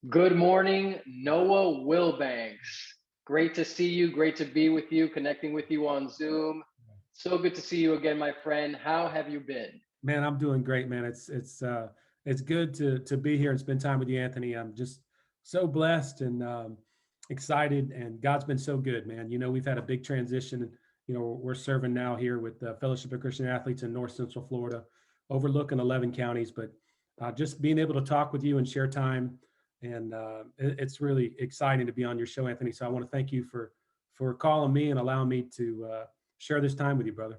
Good morning, Noah Wilbanks. Great to see you. Great to be with you, connecting with you on Zoom. So good to see you again, my friend. How have you been? Man, I'm doing great, man. It's good to be here and spend time with you, Anthony. I'm just so blessed and excited, and God's been so good, man. We've had a big transition, and we're serving now here with the Fellowship of Christian Athletes in North Central Florida, overlooking 11 counties. But just being able to talk with you and share time, and it's really exciting to be on your show, Anthony. So I want to thank you for calling me and allowing me to share this time with you, brother.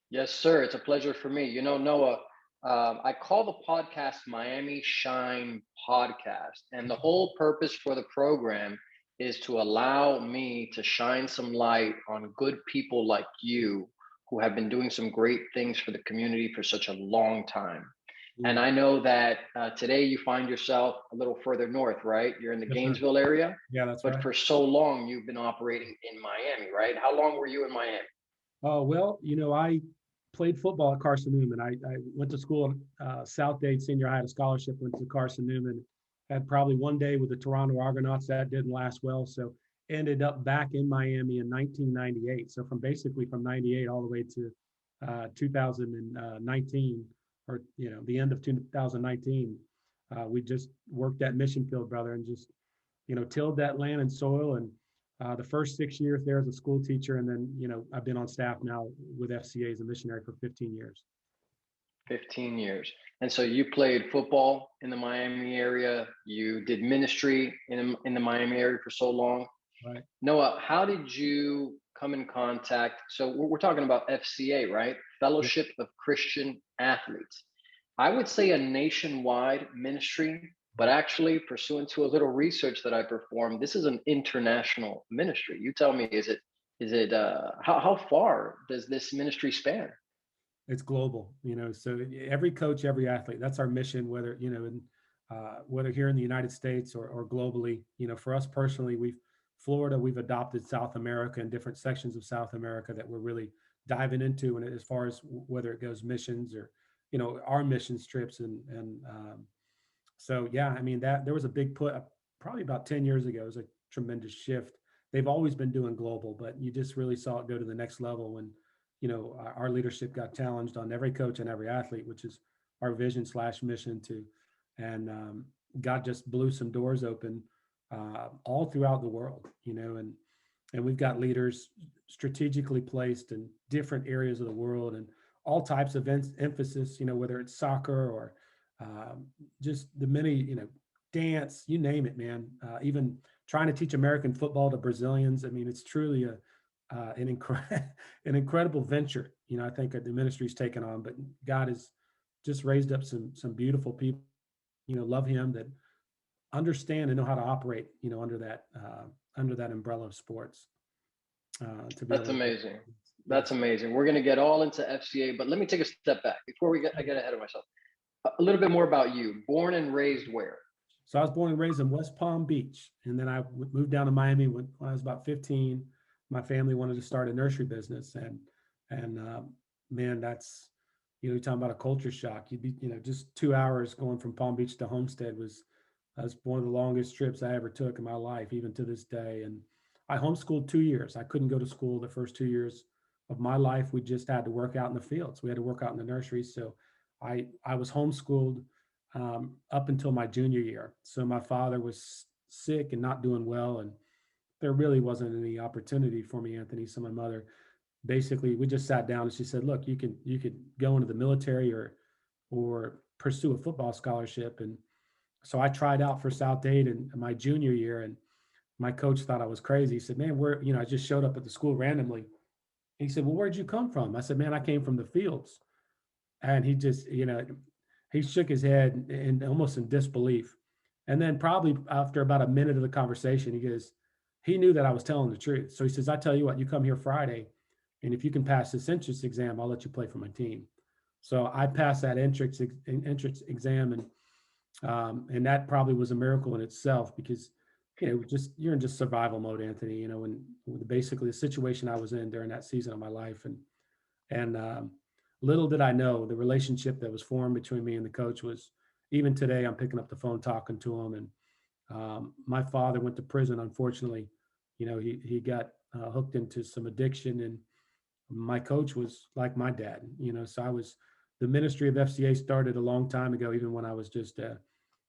Yes, sir. It's a pleasure for me. Noah, I call the podcast Miami Shine Podcast. And the whole purpose for the program is to allow me to shine some light on good people like you who have been doing some great things for the community for such a long time. And Mm. I know that today you find yourself a little further north, right? You're in the Yes, sir. Gainesville area, Yeah, that's but right. for so long you've been operating in Miami, right? How long were you in Miami? Oh, well, I played football at Carson Newman. I went to school at South Dade Senior High, had a scholarship, went to Carson Newman, had probably one day with the Toronto Argonauts. That didn't last well. So ended up back in Miami in 1998. So from 98 all the way to 2019, or, the end of 2019, we just worked that mission field, brother, and just, tilled that land and soil. And the first 6 years there as a school teacher, and then I've been on staff now with FCA as a missionary for 15 years. 15 years. And so you played football in the Miami area. You did ministry in the Miami area for so long. Right. Noah, how did you come in contact? So we're talking about FCA, right? Yeah. Fellowship of Christian Athletes. I would say a nationwide ministry, but actually, pursuant to a little research that I performed, this is an international ministry. You tell me, how far does this ministry span? It's global, so every coach, every athlete, that's our mission, whether whether here in the United States or globally. For us personally, we've adopted South America and different sections of South America that we're really diving into, and as far as whether it goes missions or our missions trips. And so, yeah, I mean, that there was a big put probably about 10 years ago. It was a tremendous shift. They've always been doing global, but you just really saw it go to the next level when our leadership got challenged on every coach and every athlete, which is our vision/mission to. And God just blew some doors open all throughout the world. And we've got leaders strategically placed in different areas of the world and all types of emphasis, whether it's soccer or just the many, dance, you name it, man. Even trying to teach American football to Brazilians. I mean, it's truly an incredible venture. I think that the ministry's taken on, but God has just raised up some beautiful people, love Him, that understand and know how to operate, under that umbrella of sports. To be That's able to, amazing. That's yes, amazing. We're going to get all into FCA, but let me take a step back before I get ahead of myself. A little bit more about you. Born and raised where? So I was born and raised in West Palm Beach, and then I moved down to Miami when I was about 15. My family wanted to start a nursery business, and man, that's you're talking about a culture shock. You'd be just 2 hours going from Palm Beach to Homestead was one of the longest trips I ever took in my life, even to this day. And I homeschooled 2 years. I couldn't go to school the first 2 years of my life. We just had to work out in the fields. We had to work out in the nurseries. So I was homeschooled up until my junior year. So my father was sick and not doing well, and there really wasn't any opportunity for me, Anthony. So my mother basically, we just sat down and she said, "Look, you could go into the military or pursue a football scholarship." And so I tried out for South Dade in my junior year, and my coach thought I was crazy. He said, "Man, I just showed up at the school randomly." He said, "Well, where'd you come from?" I said, "Man, I came from the fields." And he just, he shook his head in almost in disbelief. And then probably after about a minute of the conversation, he knew that I was telling the truth. So he says, "I tell you what, you come here Friday, and if you can pass this entrance exam, I'll let you play for my team." So I passed that entrance exam, and that probably was a miracle in itself because just you're in just survival mode, Anthony. When basically the situation I was in during that season of my life, and little did I know the relationship that was formed between me and the coach was, even today I'm picking up the phone talking to him, My father went to prison, unfortunately. He got hooked into some addiction, and my coach was like my dad. So the ministry of FCA started a long time ago, even when I was just a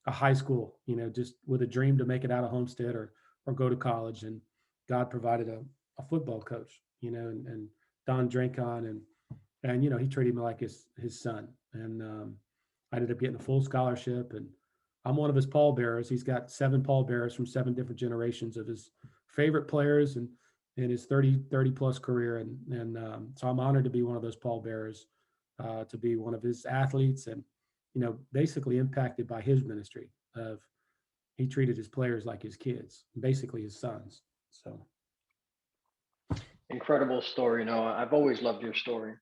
high school, just with a dream to make it out of Homestead or go to college. And God provided a football coach, and Don Drankon, and he treated me like his son. And I ended up getting a full scholarship, and I'm one of his pallbearers. He's got 7 pallbearers from 7 different generations of his favorite players and in his 30 plus career. And so I'm honored to be one of those pallbearers, to be one of his athletes, and basically impacted by his ministry of he treated his players like his kids, basically his sons. So Incredible story. I've always loved your story.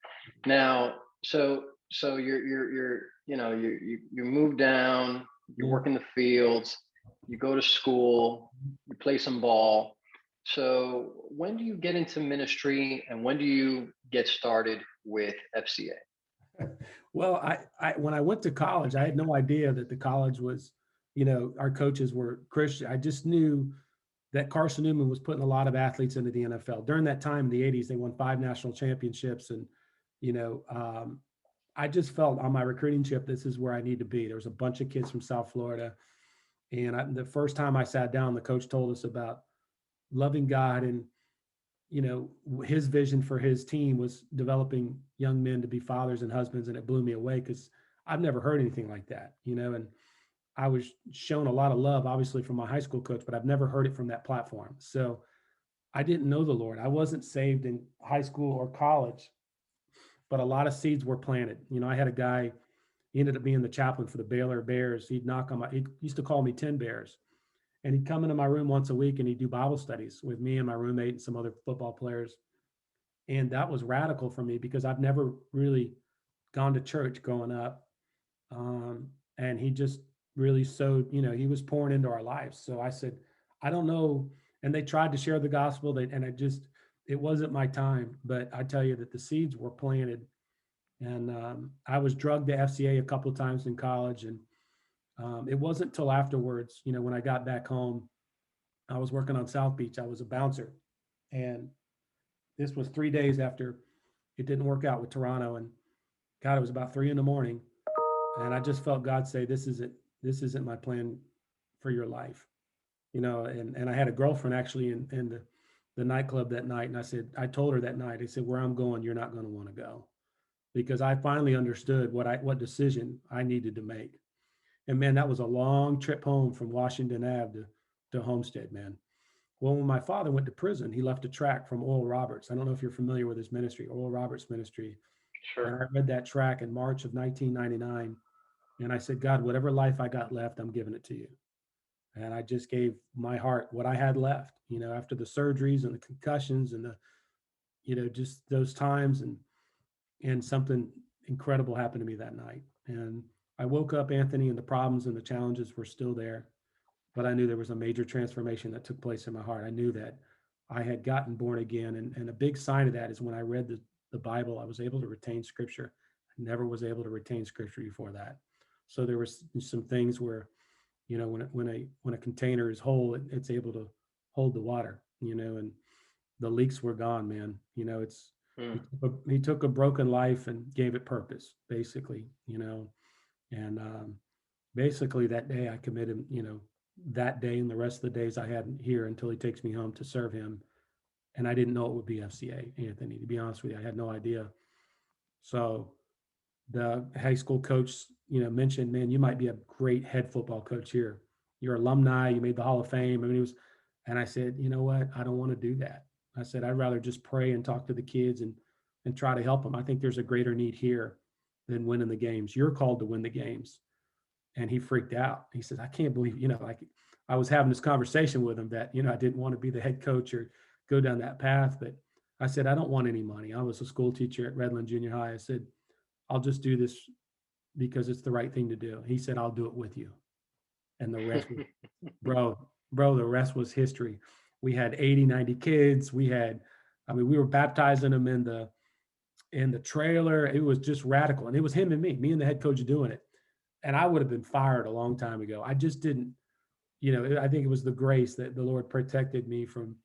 Now, so you're you move down, you yeah. work in the fields, you go to school, you play some ball. So when do you get into ministry, and when do you get started with FCA? Well, I when I went to college, I had no idea that the college was, our coaches were Christian. I just knew that Carson Newman was putting a lot of athletes into the NFL. During that time in the 80s, they won 5 national championships. And, you know, um, I just felt on my recruiting trip, this is where I need to be. There was a bunch of kids from South Florida. And the first time I sat down, the coach told us about loving God, and his vision for his team was developing young men to be fathers and husbands. And it blew me away because I've never heard anything like that. And I was shown a lot of love, obviously, from my high school coach, but I've never heard it from that platform. So I didn't know the Lord. I wasn't saved in high school or college, but a lot of seeds were planted. I had a guy, he ended up being the chaplain for the Baylor Bears. He'd knock on he used to call me 10 Bears. And he'd come into my room once a week and he'd do Bible studies with me and my roommate and some other football players. And that was radical for me because I've never really gone to church growing up. And he just really sowed, he was pouring into our lives. So I said, I don't know. And they tried to share the gospel, and it wasn't my time. But I tell you that the seeds were planted. And I was drugged to FCA a couple of times in college. And it wasn't till afterwards, when I got back home, I was working on South Beach. I was a bouncer. And this was 3 days after it didn't work out with Toronto. And God, it was about 3 a.m. And I just felt God say, this isn't my plan for your life. And I had a girlfriend actually in the nightclub that night. And I told her that night, I said, where I'm going, you're not going to want to go, because I finally understood what decision I needed to make. And man, that was a long trip home from Washington Ave to Homestead, man. Well, when my father went to prison, he left a tract from Oral Roberts. I don't know if you're familiar with his ministry, Oral Roberts ministry. And Sure. I read that tract in March of 1999. And I said, God, whatever life I got left, I'm giving it to you. And I just gave my heart what I had left, after the surgeries and the concussions and just those times. And something incredible happened to me that night. And I woke up, Anthony, and the problems and the challenges were still there. But I knew there was a major transformation that took place in my heart. I knew that I had gotten born again. And a big sign of that is when I read the Bible, I was able to retain scripture. I never was able to retain scripture before that. So there was some things where, when a container is whole, it's able to hold the water, and the leaks were gone, man. Hmm. He took a broken life and gave it purpose, basically, and basically that day I committed, that day and the rest of the days I had here until he takes me home to serve him. And I didn't know it would be FCA, Anthony, to be honest with you. I had no idea. So the high school coach, mentioned, man, you might be a great head football coach here. You're alumni, you made the Hall of Fame. I mean, and I said, you know what? I don't want to do that. I said, I'd rather just pray and talk to the kids and try to help them. I think there's a greater need here than winning the games. You're called to win the games. And he freaked out. He says, I can't believe, like I was having this conversation with him that, I didn't want to be the head coach or go down that path. But I said, I don't want any money. I was a school teacher at Redland Junior High. I said, I'll just do this because it's the right thing to do. He said, I'll do it with you. And the rest was, bro, the rest was history. We had 80, 90 kids. We were baptizing them in the trailer. It was just radical. And it was me and the head coach doing it. And I would have been fired a long time ago. I just didn't, I think it was the grace that the Lord protected me from,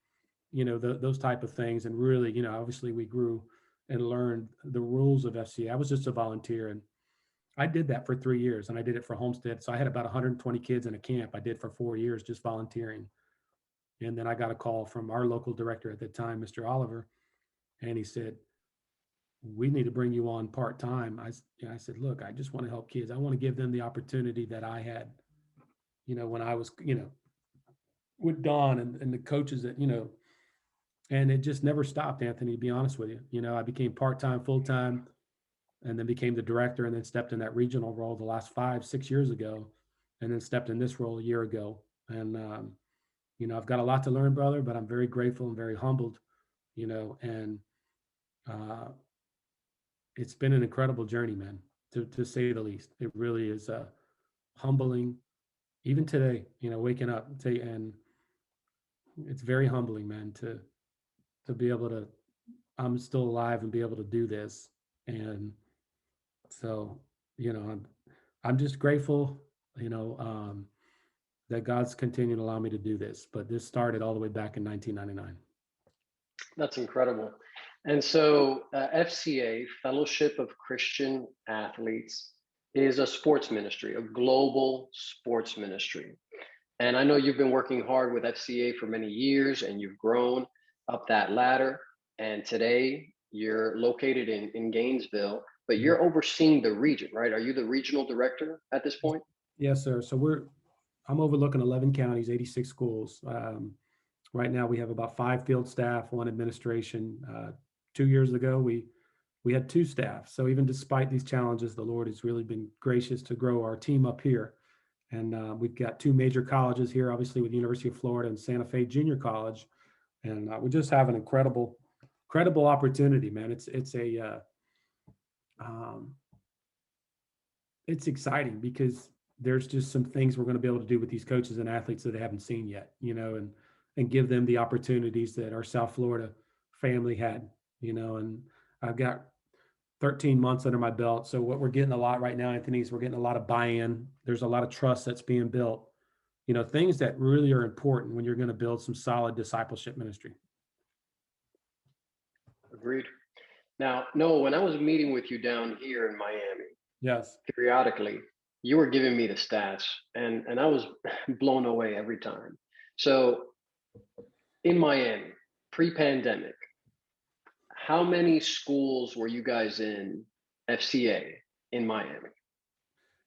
those type of things. And really, obviously we grew and learned the rules of FCA. I was just a volunteer, and I did that for 3 years, and I did it for Homestead. So I had about 120 kids in a camp I did for 4 years, just volunteering. And then I got a call from our local director at the time, Mr. Oliver, and he said, "We need to bring you on part time." I said, "Look, I just want to help kids. I want to give them the opportunity that I had, when I was, with Don and the coaches that, and it just never stopped, Anthony, to be honest with you. I became part time, full time, and then became the director, and then stepped in that regional role the last 5, 6 years ago, and then stepped in this role a year ago. And, I've got a lot to learn, brother, but I'm very grateful and very humbled, and uh, it's been an incredible journey, man, to say the least. It really is humbling, even today, waking up and it's very humbling, man, to be able to, I'm still alive and be able to do this. And so, I'm just grateful, that God's continued to allow me to do this. But this started all the way back in 1999. That's incredible. And so, FCA, Fellowship of Christian Athletes, is a sports ministry, a global sports ministry. And I know you've been working hard with FCA for many years, and you've grown up that ladder. And today you're located in Gainesville, but you're overseeing the region, right? Are you the regional director at this point? Yes, sir. So I'm overlooking 11 counties, 86 schools. Right now, we have about 5 field staff, 1 administration. 2 years ago, we had 2 staff. So even despite these challenges, the Lord has really been gracious to grow our team up here. And we've got 2 major colleges here, obviously with the University of Florida and Santa Fe Junior College. And we just have an incredible opportunity, man. Um, it's exciting because there's just some things we're going to be able to do with these coaches and athletes that they haven't seen yet, and give them the opportunities that our South Florida family had, and I've got 13 months under my belt. So what we're getting a lot right now, Anthony, is we're getting a lot of buy-in. There's a lot of trust that's being built, things that really are important when you're going to build some solid discipleship ministry. Agreed. Now, Noah, when I was meeting with you down here in Miami, Yes. periodically, you were giving me the stats, and I was blown away every time. So in Miami, pre-pandemic, how many schools were you guys in FCA in Miami?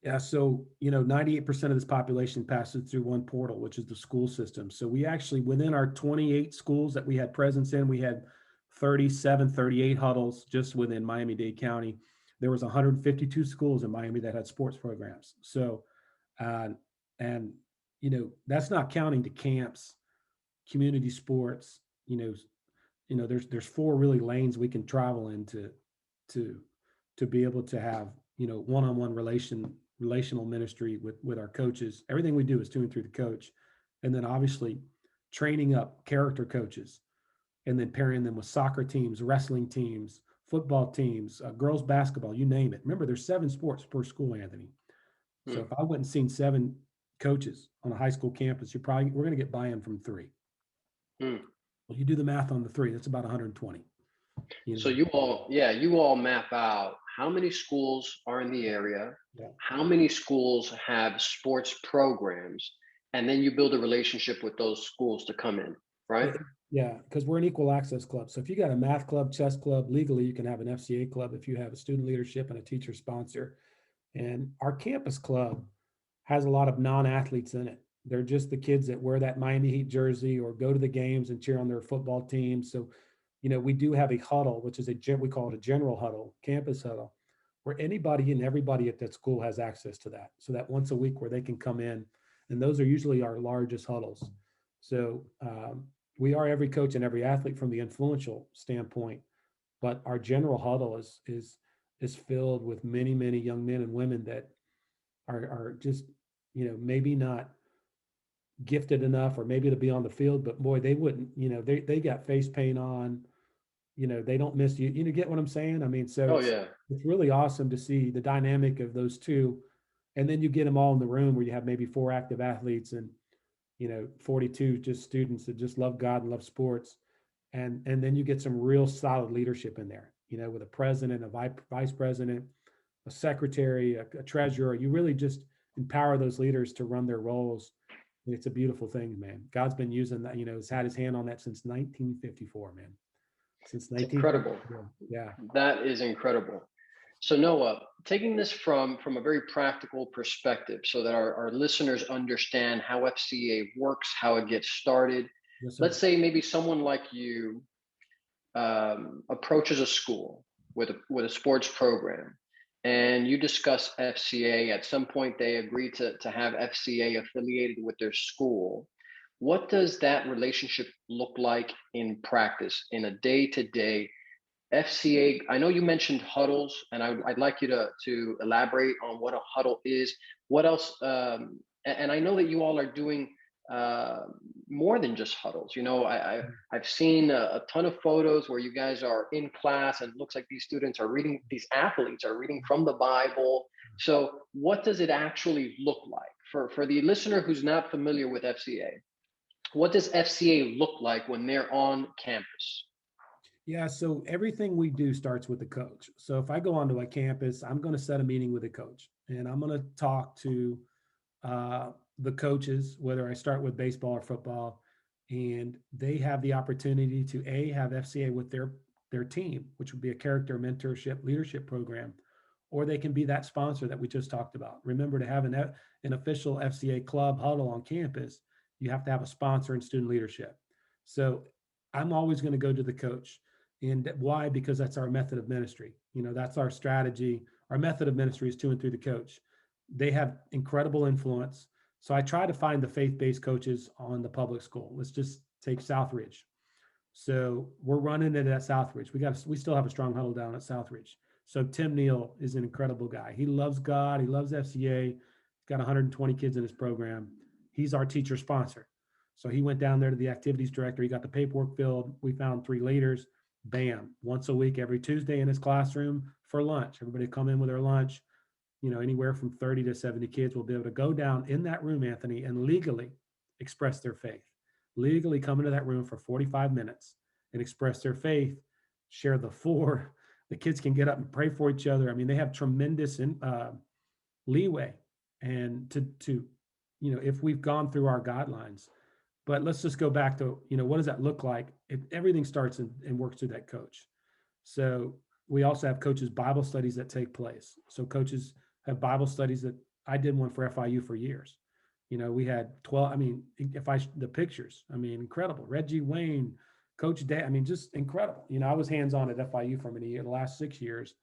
Yeah, so 98% of this population passes through one portal, which is the school system. So we actually, within our 28 schools that we had presence in, we had 37, 38 huddles just within Miami-Dade County. There was 152 schools in Miami that had sports programs. So, and that's not counting the camps, community sports. There's 4 really lanes we can travel into to be able to have one-on-one relational ministry with our coaches. Everything we do is to and through the coach, and then obviously training up character coaches, and then pairing them with soccer teams, wrestling teams, football teams, girls basketball, you name it. Remember, there's 7 sports per school, Anthony. So if I went and seen 7 coaches on a high school campus, we're going to get buy-in from 3. Well, you do the math on the 3, that's about 120. So you all map out how many schools are in the area, how many schools have sports programs, and then you build a relationship with those schools to come in, right? Yeah, because we're an equal access club. So if you got a math club, chess club, legally you can have an FCA club if you have a student leadership and a teacher sponsor. And our campus club has a lot of non-athletes in it. They're just the kids that wear that Miami Heat jersey or go to the games and cheer on their football team. So, we do have a huddle, which is we call it a general huddle, campus huddle, where anybody and everybody at that school has access to that. So that once a week where they can come in, and those are usually our largest huddles. So we are every coach and every athlete from the influential standpoint, but our general huddle is filled with many, many young men and women that are just, maybe not gifted enough or maybe to be on the field, but boy, they wouldn't, they got face paint on, they don't miss you. Get what I'm saying? I mean, so it's really awesome to see the dynamic of those 2. And then you get them all in the room where you have maybe 4 active athletes, and 42 just students that just love God and love sports. And then you get some real solid leadership in there, with a president, a vice president, a secretary, a treasurer. You really just empower those leaders to run their roles. It's a beautiful thing, man. God's been using that, has had his hand on that since 1954, man. Since It's incredible. 1954. Yeah. That is incredible. So Noah, taking this from a very practical perspective so that our listeners understand how FCA works, how it gets started. Yes, sir. Let's say maybe someone like you approaches a school with a sports program, and you discuss FCA. At some point, they agree to have FCA affiliated with their school. What does that relationship look like in practice, in a day-to-day FCA? I know you mentioned huddles, and I'd like you to elaborate on what a huddle is. What else? And I know that you all are doing uh, more than just huddles. I've seen a ton of photos where you guys are in class, and it looks like these students are reading. These athletes are reading from the Bible. So, what does it actually look like for the listener who's not familiar with FCA? What does FCA look like when they're on campus? Yeah, so everything we do starts with the coach. So if I go onto a campus, I'm going to set a meeting with a coach, and I'm going to talk to uh, the coaches, whether I start with baseball or football, and they have the opportunity to have FCA with their team, which would be a character mentorship leadership program, or they can be that sponsor that we just talked about. Remember, to have an official FCA club huddle on campus, you have to have a sponsor and student leadership. So I'm always going to go to the coach. And why? Because that's our method of ministry. That's our strategy. Our method of ministry is to and through the coach. They have incredible influence. So I try to find the faith-based coaches on the public school. Let's just take Southridge. So we're running it at Southridge. We still have a strong huddle down at Southridge. So Tim Neal is an incredible guy. He loves God. He loves FCA. He's got 120 kids in his program. He's our teacher sponsor. So he went down there to the activities director. He got the paperwork filled. We found 3 leaders. Bam, once a week, every Tuesday in his classroom for lunch. Everybody come in with their lunch. Anywhere from 30 to 70 kids will be able to go down in that room, Anthony, and legally express their faith. Legally come into that room for 45 minutes and express their faith, share the floor. The kids can get up and pray for each other. I mean, they have tremendous leeway, and to if we've gone through our guidelines. But let's just go back to, what does that look like? Everything starts and works through that coach. So we also have coaches' Bible studies that take place. So coaches have Bible studies that I did one for FIU for years. We had 12, the pictures, incredible. Reggie Wayne, Coach Day, just incredible. I was hands-on at FIU for many years, the last 6 years,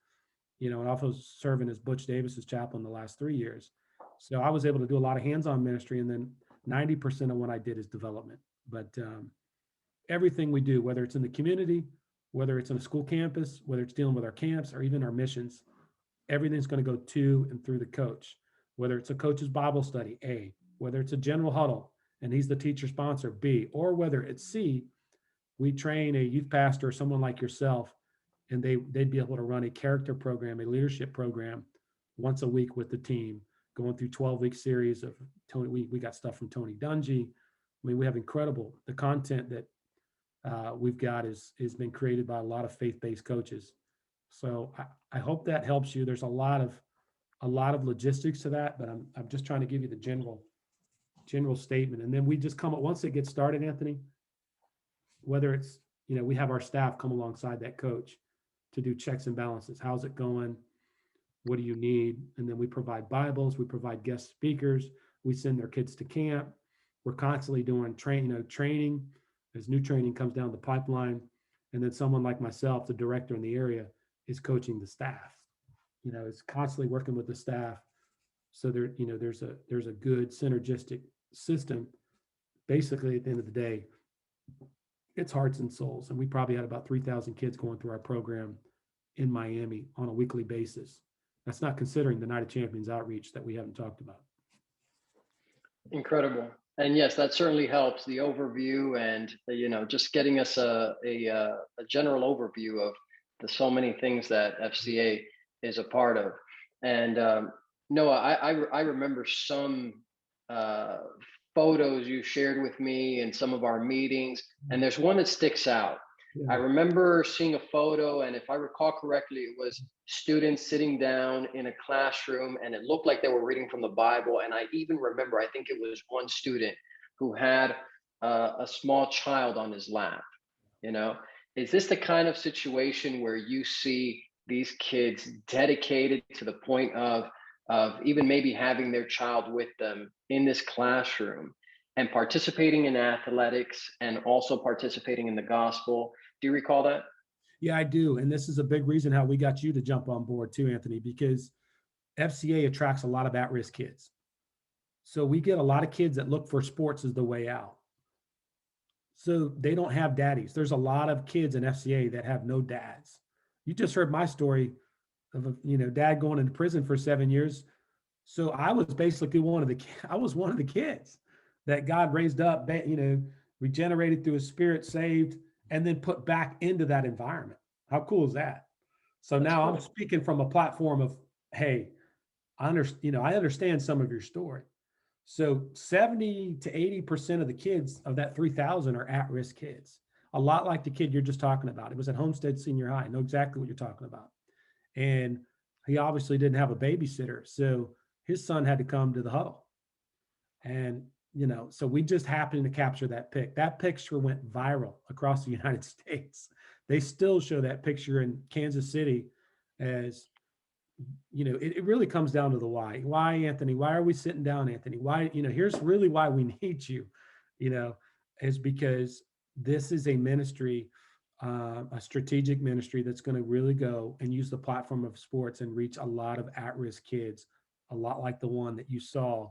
and also serving as Butch Davis's chaplain the last 3 years. So I was able to do a lot of hands-on ministry, and then 90% of what I did is development. But everything we do, whether it's in the community, whether it's in a school campus, whether it's dealing with our camps or even our missions, everything's going to go to and through the coach. Whether it's a coach's Bible study, A, whether it's a general huddle, and he's the teacher sponsor, B, or whether it's C, we train a youth pastor or someone like yourself, and they'd be able to run a character program, a leadership program once a week with the team, going through 12-week series of Tony. We got stuff from Tony Dungy. We have the content that we've got is been created by a lot of faith-based coaches. So I hope that helps you. There's a lot of logistics to that, but I'm just trying to give you the general statement. And then we just once it gets started, Anthony, whether it's, we have our staff come alongside that coach to do checks and balances. How's it going? What do you need? And then we provide Bibles, we provide guest speakers, we send their kids to camp. We're constantly doing training as new training comes down the pipeline. And then someone like myself, the director in the area, is coaching the staff. It's constantly working with the staff. So there's a good synergistic system. Basically, at the end of the day, it's hearts and souls. And we probably had about 3,000 kids going through our program in Miami on a weekly basis. That's not considering the Night of Champions outreach that we haven't talked about. Incredible. And yes, that certainly helps, the overview and, just getting us a general overview of the so many things that FCA is a part of. And Noah, I remember some photos you shared with me in some of our meetings, and there's one that sticks out. I Yeah. remember seeing a photo, and if I recall correctly, it was students sitting down in a classroom, and it looked like they were reading from the Bible. And I even remember, I think it was one student who had a small child on his lap. You know, is this the kind of situation where you see these kids dedicated to the point of even maybe having their child with them in this classroom and participating in athletics and also participating in the gospel? Do you recall that? Yeah, I do. And this is a big reason how we got you to jump on board too, Anthony, because FCA attracts a lot of at-risk kids. So we get a lot of kids that look for sports as the way out. So they don't have daddies. There's a lot of kids in FCA that have no dads. You just heard my story of a, dad going into prison for 7 years. So I was basically I was one of the kids that God raised up, regenerated through his spirit, saved, and then put back into that environment. How cool is that? So That's now I'm cool. speaking from a platform of, hey, I understand some of your story. So 70 to 80% of the kids of that 3,000 are at-risk kids. A lot like the kid you're just talking about. It was at Homestead Senior High. I know exactly what you're talking about. And he obviously didn't have a babysitter. So his son had to come to the huddle. And, so we just happened to capture that pic. That picture went viral across the United States. They still show that picture in Kansas City as, it really comes down to the why. Why, Anthony? Why are we sitting down, Anthony? Why, here's really why we need you, you know, is because this is a ministry, a strategic ministry that's going to really go and use the platform of sports and reach a lot of at-risk kids, a lot like the one that you saw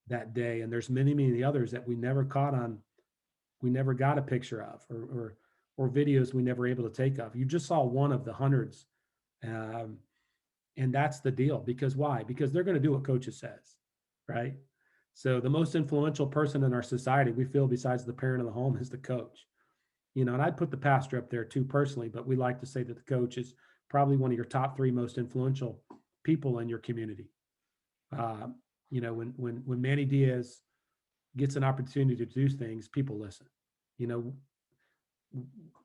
that day. And there's many, many others that we never caught on, we never got a picture of, or videos we never able to take of. You just saw one of the hundreds. Um, and that's the deal. Because why? Because they're going to do what coaches says, right? So the most influential person in our society, we feel, besides the parent of the home, is the coach. And I'd put the pastor up there too personally, but we like to say that the coach is probably one of your top three most influential people in your community. Uh, when Manny Diaz gets an opportunity to do things, people listen. You know,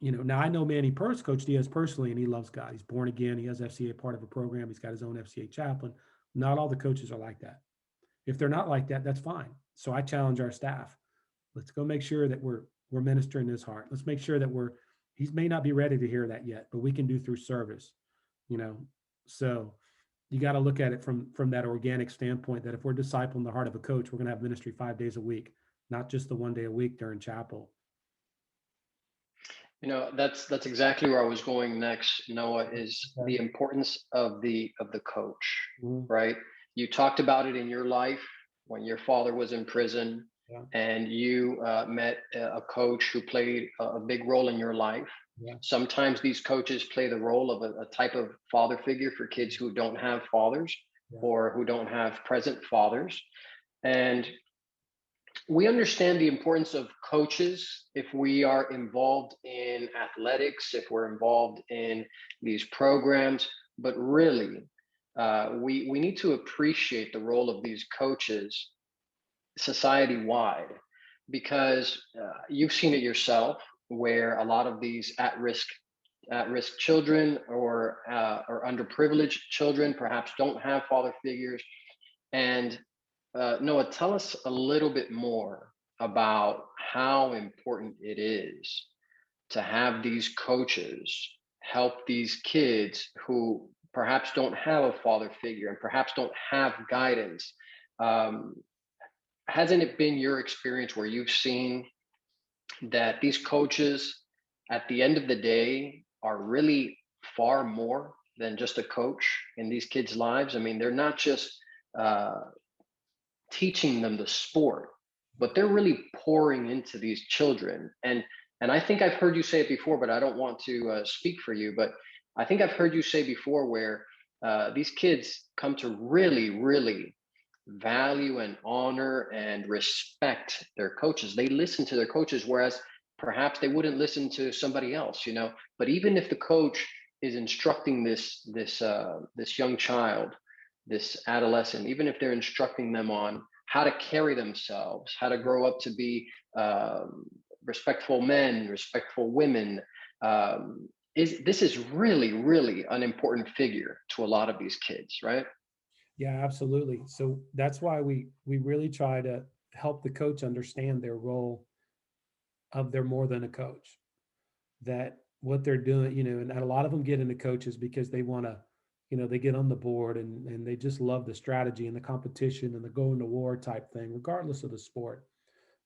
now I know Manny Coach Diaz personally, and he loves God. He's born again. He has FCA part of a program. He's got his own FCA chaplain. Not all the coaches are like that. If they're not like that, that's fine. So I challenge our staff. Let's go make sure that we're ministering his heart. Let's make sure that he may not be ready to hear that yet, but we can do through service, So you got to look at it from that organic standpoint, that if we're discipling the heart of a coach, we're going to have ministry 5 days a week, not just the 1 day a week during chapel. That's exactly where I was going next, Noah, is Okay. the importance of the coach, Mm-hmm. right? You talked about it in your life when your father was in prison, Yeah. and you met a coach who played a big role in your life. Yeah. Sometimes these coaches play the role of a type of father figure for kids who don't have fathers, Yeah. or who don't have present fathers. And we understand the importance of coaches if we are involved in athletics, if we're involved in these programs, but really, we need to appreciate the role of these coaches society wide, because you've seen it yourself, where a lot of these at risk children, or underprivileged children, perhaps don't have father figures. And Noah, tell us a little bit more about how important it is to have these coaches help these kids who perhaps don't have a father figure and perhaps don't have guidance. Um, hasn't it been your experience where you've seen that these coaches, at the end of the day, are really far more than just a coach in these kids' lives? I mean, they're not just uh, teaching them the sport, but they're really pouring into these children. And I think I've heard you say it before, but I don't want to speak for you. But I think I've heard you say before where these kids come to really, really value and honor and respect their coaches. They listen to their coaches, whereas perhaps they wouldn't listen to somebody else. But even if the coach is instructing this young child, this adolescent, even if they're instructing them on how to carry themselves, how to grow up to be respectful men, respectful women. This is really, really an important figure to a lot of these kids, right? Yeah, absolutely. So that's why we really try to help the coach understand their role of they're more than a coach. That what they're doing, and a lot of them get into coaches because they want to, they get on the board and they just love the strategy and the competition and the going to war type thing, regardless of the sport.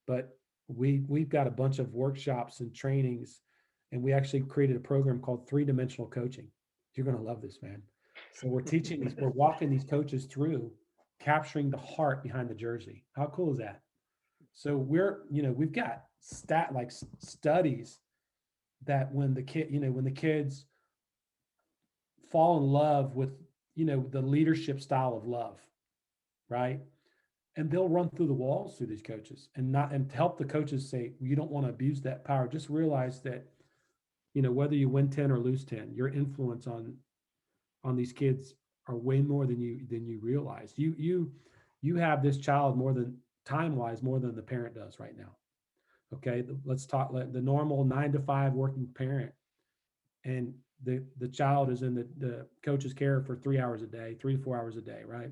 But we've got a bunch of workshops and trainings, and we actually created a program called three-dimensional coaching. You're going to love this, man. So we're walking these coaches through capturing the heart behind the jersey. How cool is that? So we've got studies that when the kids fall in love with, the leadership style of love, right? And they'll run through the walls through these coaches and to help the coaches say, you don't want to abuse that power. Just realize that, whether you win 10 or lose 10, your influence on these kids are way more than you realize. You have this child more than time wise, more than the parent does right now. Okay. Let's talk the normal 9 to 5 working parent, and the child is in the coach's care for 3 hours a day, 3 to 4 hours a day, right?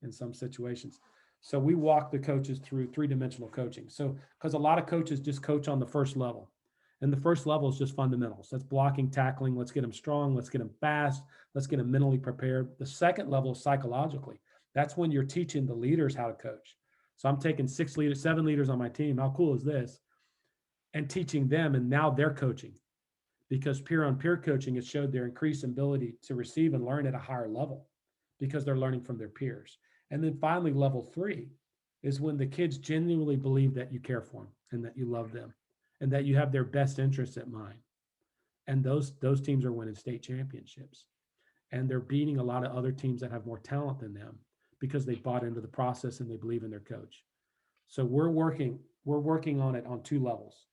In some situations. So we walk the coaches through three-dimensional coaching. So because a lot of coaches just coach on the first level. And the first level is just fundamentals. That's blocking, tackling. Let's get them strong. Let's get them fast. Let's get them mentally prepared. The second level is psychologically. That's when you're teaching the leaders how to coach. So I'm taking 7 leaders on my team. How cool is this? And teaching them, and now they're coaching, because peer-on-peer coaching has showed their increased ability to receive and learn at a higher level because they're learning from their peers. And then finally, level 3 is when the kids genuinely believe that you care for them and that you love them and that you have their best interests at mind. And those teams are winning state championships. And they're beating a lot of other teams that have more talent than them because they bought into the process and they believe in their coach. So we're working on it on 2 levels.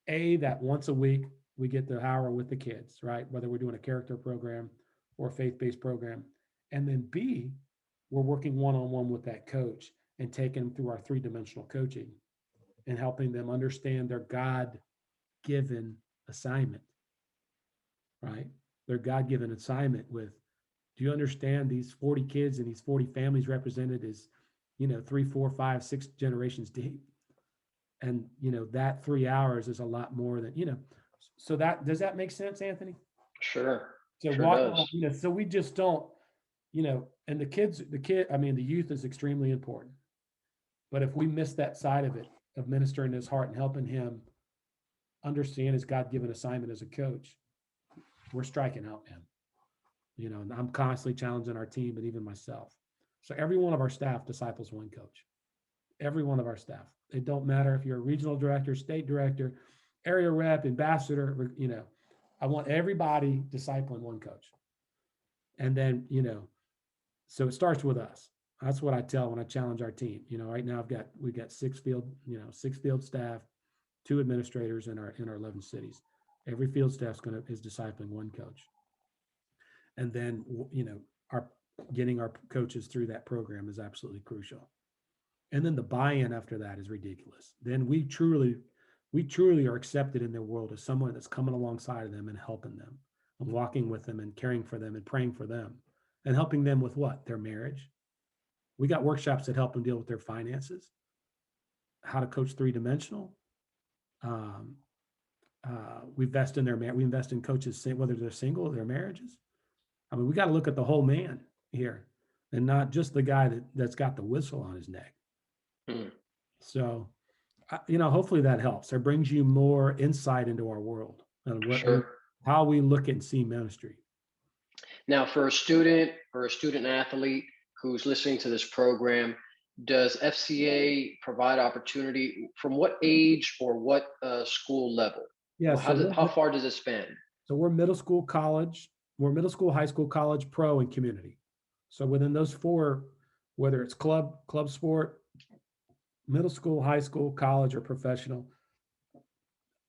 That once a week we get the hour with the kids, right? Whether we're doing a character program or a faith-based program. And then B, we're working one-on-one with that coach and taking them through our three-dimensional coaching and helping them understand their God-given assignment, right? Their God-given assignment with, do you understand these 40 kids and these 40 families represented as, 3, 4, 5, 6 generations deep? And, that 3 hours is a lot more than, so does that make sense, Anthony? Sure, So sure walking does. on, so we just don't, and the youth is extremely important. But if we miss that side of it, of ministering his heart and helping him understand his God-given assignment as a coach, we're striking out, man. And I'm constantly challenging our team and even myself. So every one of our staff disciples one coach. Every one of our staff. It don't matter if you're a regional director, state director, area rep, ambassador, I want everybody discipling one coach. And then, so it starts with us. That's what I tell when I challenge our team. Right now we've got 6 field staff, 2 administrators in our 11 cities. Every field staff is discipling one coach. And then, our getting our coaches through that program is absolutely crucial. And then the buy-in after that is ridiculous. Then we truly are accepted in their world as someone that's coming alongside of them and helping them and walking with them and caring for them and praying for them and helping them with what? Their marriage. We got workshops that help them deal with their finances, how to coach three-dimensional. We invest in coaches, whether they're single or their marriages. I mean, we got to look at the whole man here and not just the guy that's got the whistle on his neck. Hmm. So, hopefully that helps or brings you more insight into our world and Sure. how we look and see ministry. Now, for a student or a student athlete who's listening to this program, does FCA provide opportunity from what age or what school level? Yeah. How far does it span? So we're middle school, college. We're middle school, high school, college, pro, and community. So within those 4, whether it's club sport, middle school, high school, college, or professional.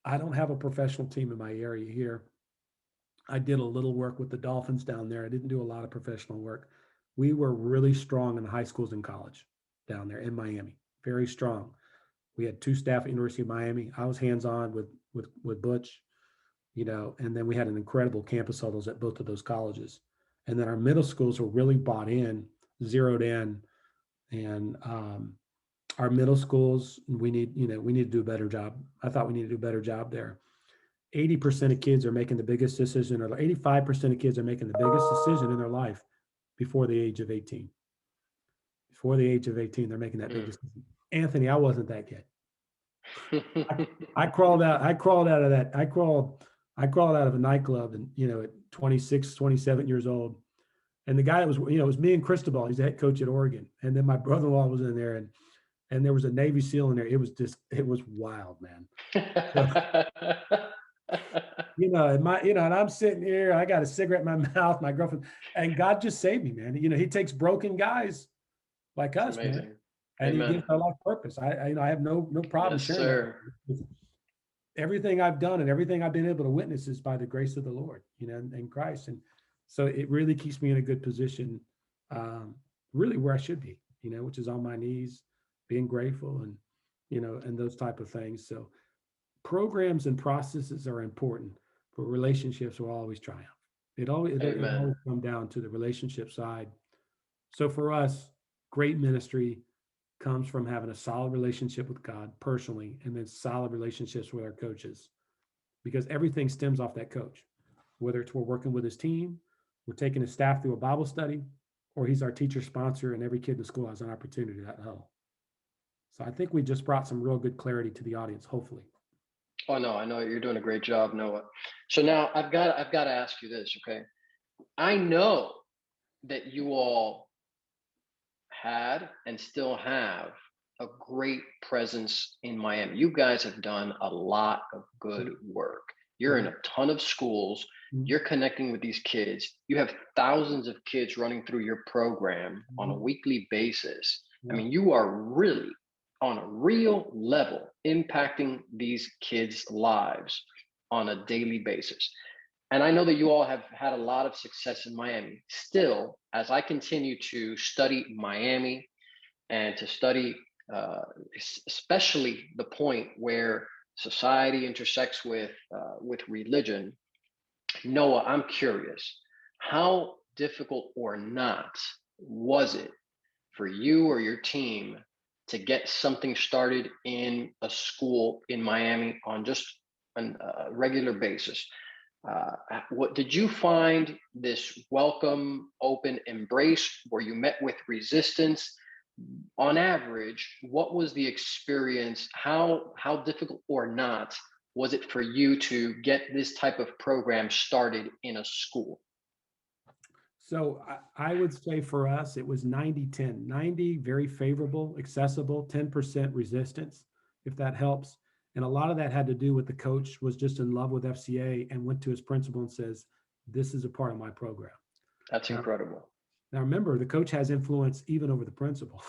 I don't have a professional team in my area here. I did a little work with the Dolphins down there. I didn't do a lot of professional work. We were really strong in high schools and college down there in Miami, very strong. We had two staff at University of Miami. I was hands-on with Butch, and then we had an incredible campus huddles at both of those colleges. And then our middle schools were really bought in, zeroed in, and our middle schools, we need to do a better job. I thought we need to do a better job there. 80% of kids are making the biggest decision, or 85% of kids are making the biggest decision in their life before the age of 18. Before the age of 18, they're making that big decision. Anthony, I wasn't that kid. I crawled out of that. I crawled out of a nightclub and, at 26, 27 years old. And the guy that was, it was me and Cristobal, he's the head coach at Oregon. And then my brother-in-law was in there, and there was a Navy SEAL in there. It was wild, man. And I'm sitting here, I got a cigarette in my mouth, my girlfriend, and God just saved me, man. He takes broken guys like us, man, and Amen. He gives our life purpose. I have no problem sharing that. Everything I've done and everything I've been able to witness is by the grace of the Lord, and Christ. And so it really keeps me in a good position, really where I should be, which is on my knees, being grateful and, and those type of things. So programs and processes are important, but relationships will always triumph. It always come down to the relationship side. So for us, great ministry comes from having a solid relationship with God personally, and then solid relationships with our coaches, because everything stems off that coach, whether it's we're working with his team, we're taking his staff through a Bible study, or he's our teacher sponsor, and every kid in the school has an opportunity to huddle. So I think we just brought some real good clarity to the audience, hopefully. Oh, no, I know you're doing a great job, Noah. So now I've got to ask you this, okay? I know that you all had and still have a great presence in Miami. You guys have done a lot of good work. You're in a ton of schools. You're connecting with these kids. You have thousands of kids running through your program on a weekly basis. I mean, you are really on a real level impacting these kids' lives on a daily basis. And I know that you all have had a lot of success in Miami. Still, as I continue to study Miami and to study especially the point where society intersects with religion, Noah, I'm curious, how difficult or not was it for you or your team to get something started in a school in Miami on just a regular basis? What did you find this welcome, open embrace? Were you met with resistance? On average, what was the experience? How difficult or not was it for you to get this type of program started in a school? So I would say for us, it was 90-10. 90 very favorable, accessible, 10% resistance, if that helps. And a lot of that had to do with the coach was just in love with FCA and went to his principal and says, this is a part of my program. That's incredible. Now remember, the coach has influence even over the principal.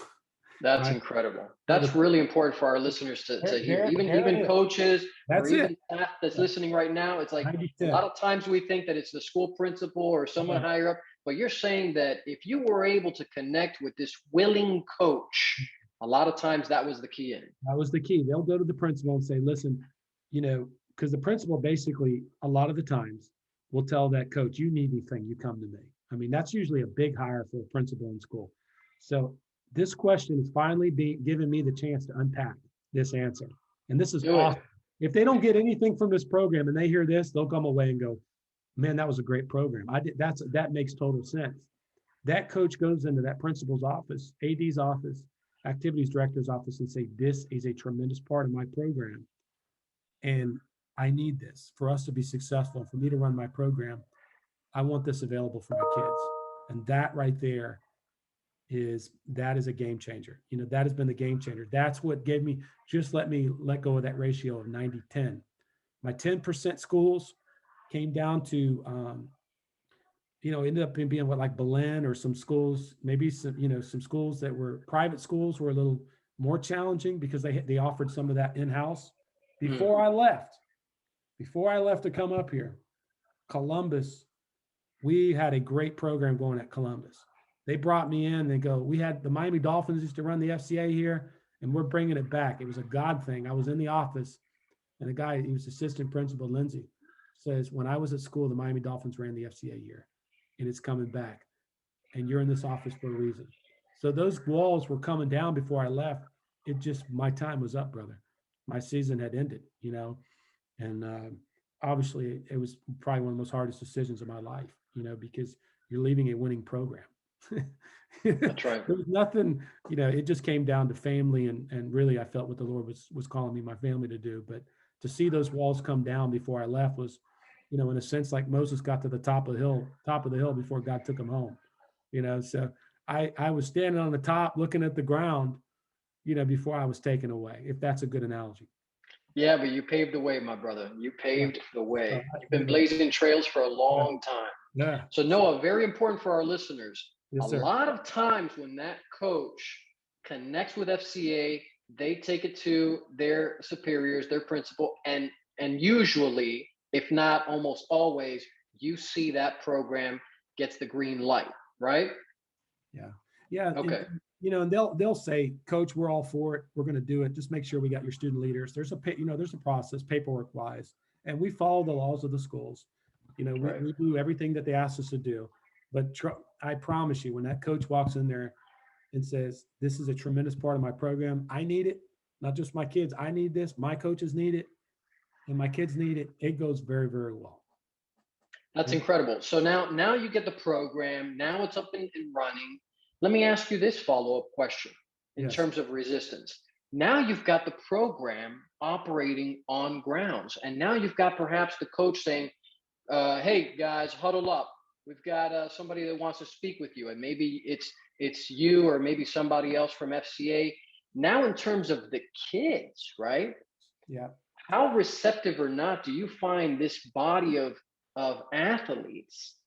That's right? Incredible. That's really important for our listeners to hear. Even coaches or even staff that's listening right now, it's like 90-10. A lot of times we think that it's the school principal or someone higher up, but you're saying that if you were able to connect with this willing coach, a lot of times that was the key in. That was the key. They'll go to the principal and say, listen, because the principal basically a lot of the times will tell that coach, you need anything, you come to me. I mean, that's usually a big hire for a principal in school. So this question is finally giving me the chance to unpack this answer. And this is awesome. If they don't get anything from this program and they hear this, they'll come away and go, man, that was a great program. That makes total sense. That coach goes into that principal's office, AD's office, activities director's office, and say, this is a tremendous part of my program. And I need this for us to be successful, for me to run my program. I want this available for my kids. And that right there is a game changer. That has been the game changer. That's what gave me, let me let go of that ratio of 90-10. My 10% schools came down to, ended up being what, like Belen or some schools, maybe some schools that were private schools were a little more challenging because they offered some of that in-house. Before I left to come up here, Columbus, we had a great program going at Columbus. They brought me in. They go, we had the Miami Dolphins used to run the FCA here, and we're bringing it back. It was a God thing. I was in the office, and a guy, he was assistant principal, Lindsay, says, when I was at school, the Miami Dolphins ran the FCA year, and it's coming back. And you're in this office for a reason. So those walls were coming down before I left. It just, my time was up, brother. My season had ended, and obviously it was probably one of the most hardest decisions of my life, because you're leaving a winning program. That's right. There was nothing, it just came down to family, and really I felt what the Lord was calling me, my family, to do. But to see those walls come down before I left was, in a sense, like Moses got to the top of the hill before God took him home. So I was standing on the top looking at the ground, before I was taken away, if that's a good analogy. Yeah, but you paved the way, my brother. You Yeah. paved the way. So, You've been blazing trails for a yeah. long time. Yeah. So, Noah, very important for our listeners. A Yes, sir. lot of times when that coach connects with FCA, they take it to their superiors, their principal, and usually, if not almost always, you see that program gets the green light, right? Yeah. Yeah. Okay. And they'll say, Coach, we're all for it. We're going to do it. Just make sure we got your student leaders. There's a process, paperwork wise, and we follow the laws of the schools. Right. We do everything that they ask us to do. But I promise you, when that coach walks in there and says, this is a tremendous part of my program, I need it, not just my kids. I need this. My coaches need it, and my kids need it. It goes very, very well. That's incredible. So now you get the program. Now it's up and running. Let me ask you this follow-up question in Yes. terms of resistance. Now you've got the program operating on grounds, and now you've got perhaps the coach saying, "Hey guys, huddle up. We've got somebody that wants to speak with you," and maybe it's you or maybe somebody else from FCA. Now, in terms of the kids, right? Yeah. How receptive or not do you find this body of athletes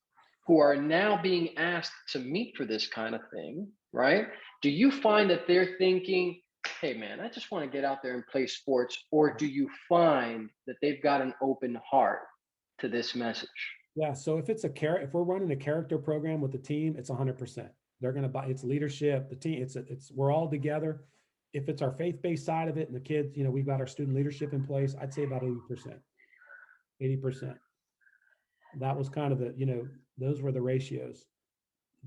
who are now being asked to meet for this kind of thing, right? Do you find that they're thinking, hey man, I just want to get out there and play sports, or do you find that they've got an open heart to this message? Yeah. So if we're running a character program with the team, it's 100%. They're going to buy. It's leadership. The team. We're all together. If it's our faith-based side of it, and the kids, we've got our student leadership in place, I'd say about 80%. 80%. That was kind of those were the ratios.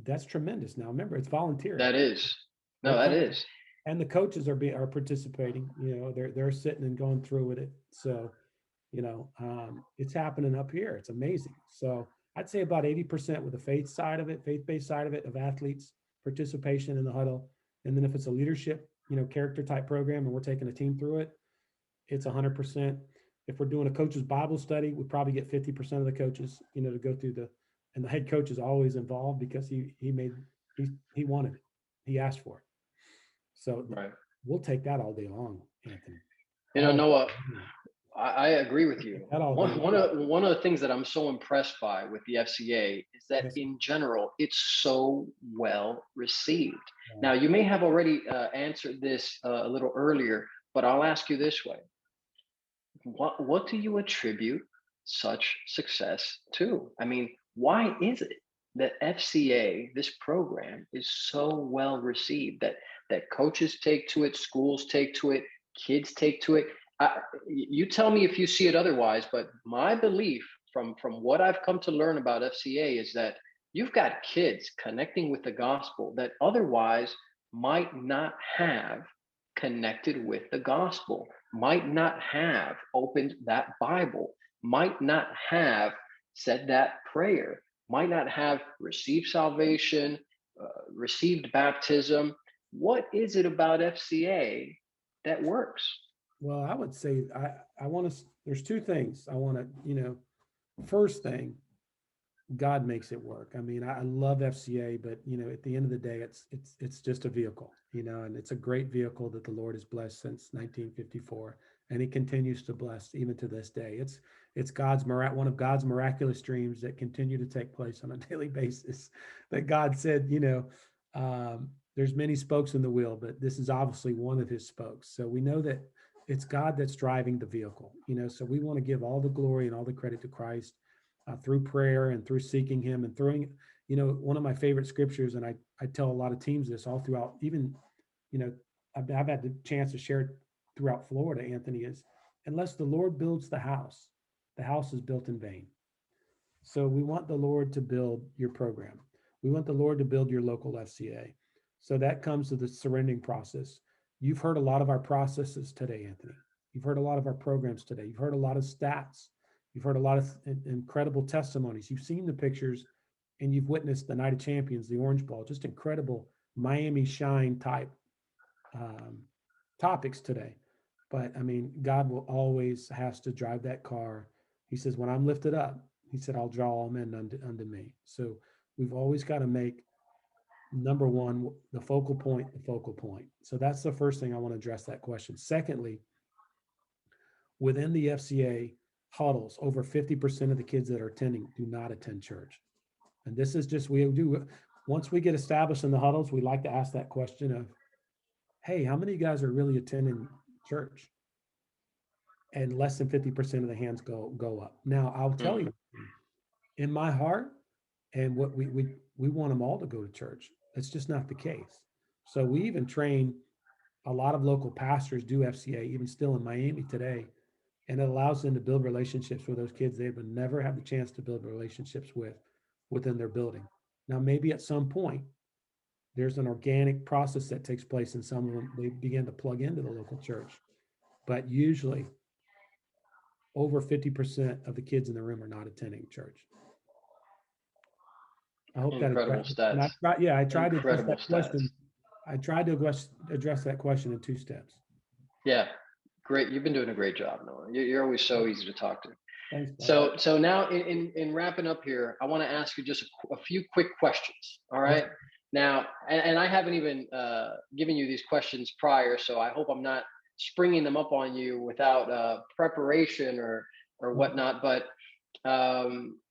That's tremendous. Now remember, it's voluntary. That is. No, They're that coming, is. and the coaches are participating. They're sitting and going through with it. So, it's happening up here. It's amazing. So I'd say about 80% with the faith-based side of it, of athletes participation in the huddle. And then if it's a leadership, character type program, and we're taking a team through it, it's 100%. If we're doing a coach's Bible study, we probably get 50% of the coaches, to go through and the head coach is always involved because he wanted it. He asked for it. So Right. we'll take that all day long, Anthony. Noah, I agree with you. One of the things that I'm so impressed by with the FCA is that in general, it's so well received. Now, you may have already answered this a little earlier, but I'll ask you this way. What do you attribute such success to? I mean, why is it that FCA, this program, is so well received that coaches take to it, schools take to it, kids take to it? You tell me if you see it otherwise, but my belief from what I've come to learn about FCA is that you've got kids connecting with the gospel that otherwise might not have connected with the gospel, might not have opened that Bible, might not have said that prayer, might not have received salvation, received baptism. What is it about FCA that works? Well, I would say I want to. There's two things I want to. First thing, God makes it work. I mean, I love FCA, but at the end of the day, it's just a vehicle. And it's a great vehicle that the Lord has blessed since 1954, and He continues to bless even to this day. It's one of God's miraculous dreams that continue to take place on a daily basis. That God said, there's many spokes in the wheel, but this is obviously one of His spokes. So we know that it's God that's driving the vehicle. So we want to give all the glory and all the credit to Christ through prayer and through seeking Him and one of my favorite scriptures, and I I tell a lot of teams this all throughout, even, you know, I've had the chance to share it throughout Florida, Anthony, is unless the Lord builds the house is built in vain. So we want the Lord to build your program. We want the Lord to build your local FCA. So that comes to the surrendering process. You've heard a lot of our processes today, Anthony. You've heard a lot of our programs today. You've heard a lot of stats. You've heard a lot of incredible testimonies. You've seen the pictures and you've witnessed the Night of Champions, the Orange Ball, just incredible Miami Shine type um, topics today. But I mean, God will always has to drive that car. He says, when I'm lifted up, he said, I'll draw all men unto me. So we've always got to make number one, the focal point, the focal point. So that's the first thing I want to address that question. Secondly, within the FCA huddles, over 50% of the kids that are attending do not attend church. And this is just, we do, once we get established in the huddles, we like to ask that question of, hey, how many of you guys are really attending church? And less than 50% of the hands go up. Now, I'll tell Mm. you, in my heart, and what we want them all to go to church. That's just not the case. So we even train a lot of local pastors do FCA, even still in Miami today, and it allows them to build relationships with those kids they would never have the chance to build relationships with within their building. Now, maybe at some point, there's an organic process that takes place, and some of them they begin to plug into the local church. But usually, over 50% of the kids in the room are not attending church. I hope that Incredible addresses. And stats. I tried to address Incredible that stats. question. I tried to address that question in two steps. Yeah, great. You've been doing a great job, Noah. You're always so easy to talk to. Thanks, bud. So now in wrapping up here, I want to ask you just a few quick questions. All Yes. right. Now, and I haven't even given you these questions prior, so I hope I'm not springing them up on you without preparation or whatnot. But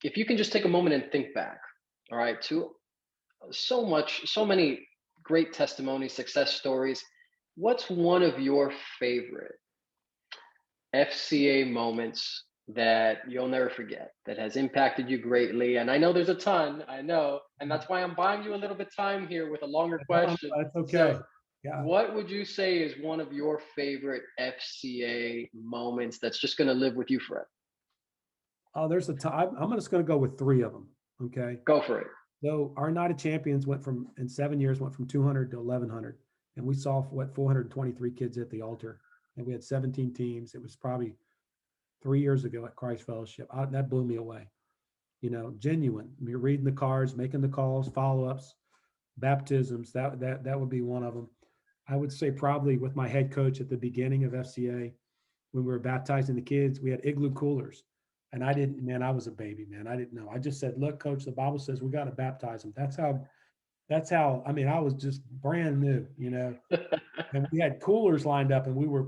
if you can just take a moment and think back, all right, to so many great testimonies, success stories. What's one of your favorite FCA moments that you'll never forget that has impacted you greatly? And I know there's a ton, I know, and that's why I'm buying you a little bit time here with a longer question. That's okay. So, Yeah. what would you say is one of your favorite FCA moments that's just going to live with you forever? Oh, there's a time. I'm just going to go with three of them. Okay. Go for it. So our Night of Champions went from, in 7 years, went from 200 to 1,100. And we saw, 423 kids at the altar. And we had 17 teams. It was probably 3 years ago at Christ Fellowship. That blew me away. Genuine. You're reading the cards, making the calls, follow-ups, baptisms. That would be one of them. I would say probably with my head coach at the beginning of FCA, when we were baptizing the kids, we had igloo coolers. And I didn't, man, I was a baby, man. I didn't know. I just said, look, coach, the Bible says we got to baptize them. That's how, I mean, I was just brand new, and we had coolers lined up and we were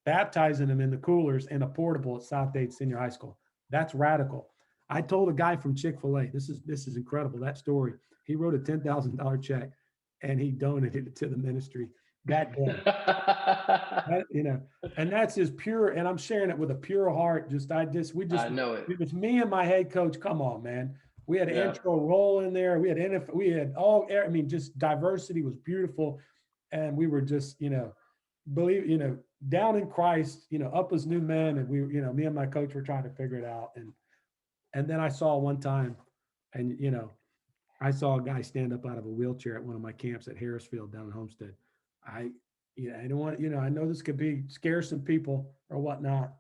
baptizing them in the coolers in a portable at South Dade Senior High School. That's radical. I told a guy from Chick-fil-A, this is incredible, that story. He wrote a $10,000 check and he donated it to the ministry that day. And that's as pure, and I'm sharing it with a pure heart. I know it. It was me and my head coach. Come on, man. We had Yeah. intro roll in there. We had NFL, we had all, I mean, just diversity was beautiful. And we were just, down in Christ, up as new men. And we, me and my coach were trying to figure it out. And then I saw one time, and, I saw a guy stand up out of a wheelchair at one of my camps at Harrisfield down in Homestead. I don't want, I know this could scare some people or whatnot.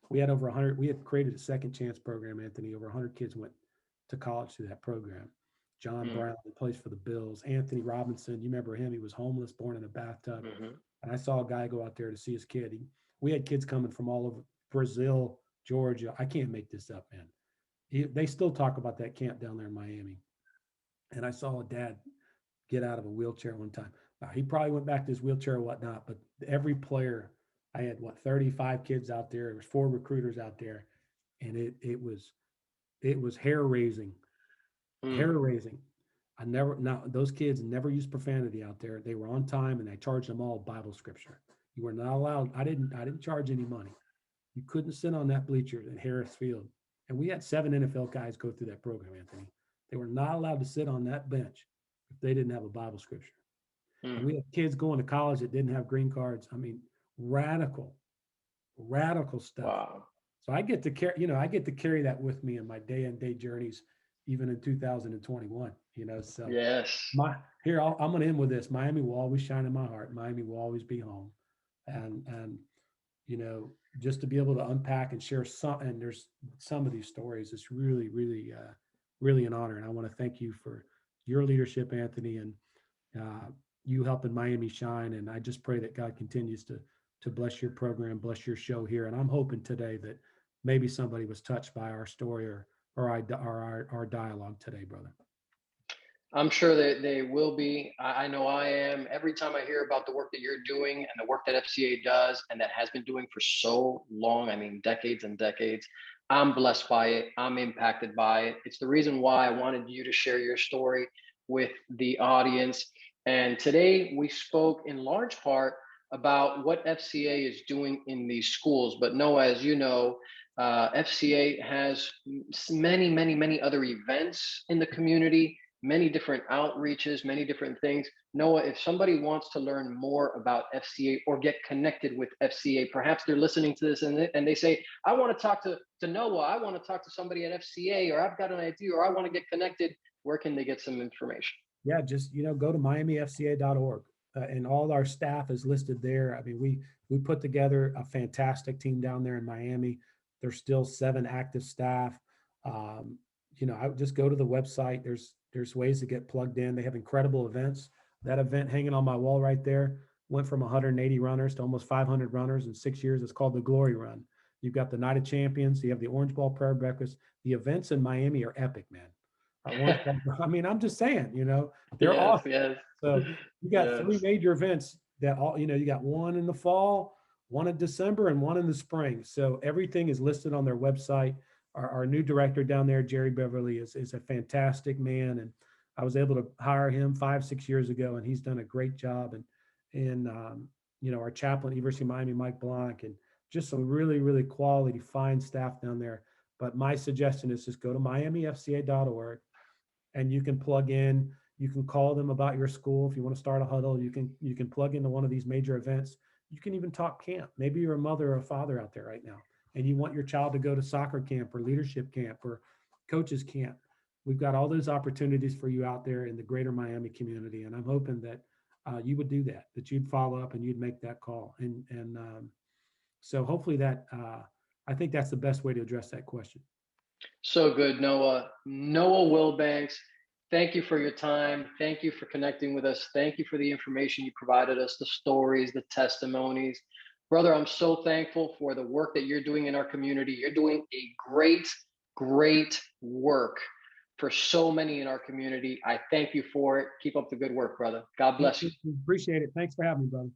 We had over 100, we had created a second chance program, Anthony. Over 100 kids went to college through that program. John Brown, who plays for the Bills. Anthony Robinson, you remember him? He was homeless, born in a bathtub. And I saw a guy go out there to see his kid. We had kids coming from all over Brazil, Georgia. I can't make this up, man. They still talk about that camp down there in Miami. And I saw a dad get out of a wheelchair one time. He probably went back to his wheelchair or whatnot, but every player, I had 35 kids out there. There was 4 recruiters out there, and it was hair raising. Those kids never used profanity out there. They were on time and I charged them all Bible scripture. You were not allowed. I didn't charge any money. You couldn't sit on that bleacher at Harris Field. And we had 7 NFL guys go through that program, Anthony. They were not allowed to sit on that bench if they didn't have a Bible scripture. And Mm. we have kids going to college that didn't have green cards. I mean, radical, radical stuff. Wow. So I get to carry, I get to carry that with me in my day and day journeys, even in 2021. So Yes. my here I'm going to end with this. Miami will always shine in my heart. Miami will always be home, and just to be able to unpack and share some, and there's some of these stories. It's really, really, really an honor, and I want to thank you for your leadership, Anthony, and uh, you helping Miami shine. And I just pray that God continues to bless your program, bless your show here. And I'm hoping today that maybe somebody was touched by our story or our dialogue today, brother. I'm sure that they will be. I know I am. Every time I hear about the work that you're doing and the work that FCA does and that has been doing for so long, I mean, decades and decades, I'm blessed by it. I'm impacted by it. It's the reason why I wanted you to share your story with the audience. And today we spoke in large part about what FCA is doing in these schools. But Noah, as you know, FCA has many, many, many other events in the community, many different outreaches, many different things. Noah, if somebody wants to learn more about FCA or get connected with FCA, perhaps they're listening to this and they say, I want to talk to Noah, I want to talk to somebody at FCA, or I've got an idea, or I want to get connected. Where can they get some information? Yeah, just go to miamifca.org, and all our staff is listed there. I mean, we put together a fantastic team down there in Miami. There's still 7 active staff. I would just go to the website. There's ways to get plugged in. They have incredible events. That event hanging on my wall right there went from 180 runners to almost 500 runners in 6 years. It's called the Glory Run. You've got the Night of Champions. You have the Orange Ball Prayer Breakfast. The events in Miami are epic, man. I mean, I'm just saying, they're Yes, awesome. yes, So you got 3 yes. major events that you got one in the fall, one in December, and one in the spring. So everything is listed on their website. Our new director down there, Jerry Beverly, is a fantastic man. And I was able to hire him 5-6 years ago, and he's done a great job. And our chaplain, University of Miami, Mike Blanc, and just some really, really quality, fine staff down there. But my suggestion is just go to miamifca.org, and you can plug in. You can call them about your school. If you want to start a huddle, you can plug into one of these major events. You can even talk camp. Maybe you're a mother or a father out there right now, and you want your child to go to soccer camp or leadership camp or coaches camp. We've got all those opportunities for you out there in the greater Miami community. And I'm hoping that you would do that you'd follow up and you'd make that call. So hopefully I think that's the best way to address that question. So good, Noah. Noah Wilbanks, thank you for your time. Thank you for connecting with us. Thank you for the information you provided us, the stories, the testimonies. Brother, I'm so thankful for the work that you're doing in our community. You're doing a great, great work for so many in our community. I thank you for it. Keep up the good work, brother. God bless you. Appreciate it. Thanks for having me, brother.